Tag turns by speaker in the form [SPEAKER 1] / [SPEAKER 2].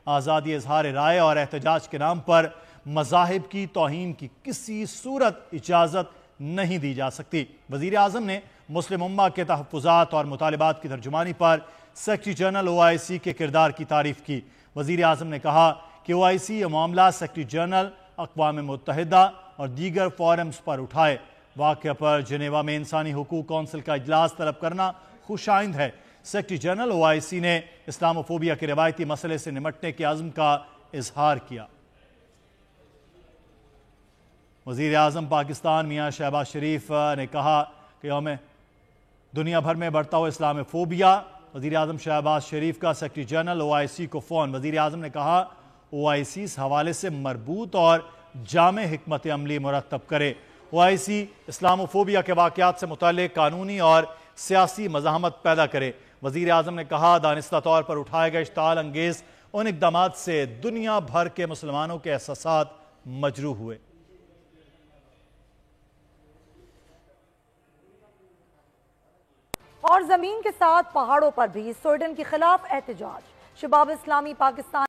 [SPEAKER 1] آزادی اظہار رائے اور احتجاج کے نام پر مذاہب کی توہین کی کسی صورت اجازت نہیں دی جا سکتی۔ وزیر اعظم نے مسلم امہ کے تحفظات اور مطالبات کی ترجمانی پر سیکرٹری جنرل OIC کے کردار کی تعریف کی۔ وزیر اعظم نے کہا کہ OIC یہ معاملہ سیکرٹری جنرل اقوام متحدہ اور دیگر فورمز پر اٹھائے۔ واقعہ پر جنیوا میں انسانی حقوق کونسل کا اجلاس طلب کرنا خوش آئند ہے۔ سیکرٹری جنرل OIC نے اسلاموفوبیا کے روایتی مسئلے سے نمٹنے کے عزم کا اظہار کیا۔ وزیر اعظم پاکستان میاں شہباز شریف نے کہا کہ دنیا بھر میں بڑھتا ہوا اسلاموفوبیا۔ وزیر اعظم شہباز شریف کا سیکرٹری جنرل OIC کو فون۔ وزیر اعظم نے کہا OIC اس حوالے سے مربوط اور جامع حکمت عملی مرتب کرے۔ OIC اسلاموفوبیا کے واقعات سے متعلق قانونی اور سیاسی مزاحمت پیدا کرے۔ وزیر اعظم نے کہا دانستہ طور پر اٹھائے گئے اشتعال انگیز ان اقدامات سے دنیا بھر کے مسلمانوں کے احساسات مجروح ہوئے۔
[SPEAKER 2] اور زمین کے ساتھ پہاڑوں پر بھی سویڈن کے خلاف احتجاج۔ شباب اسلامی پاکستان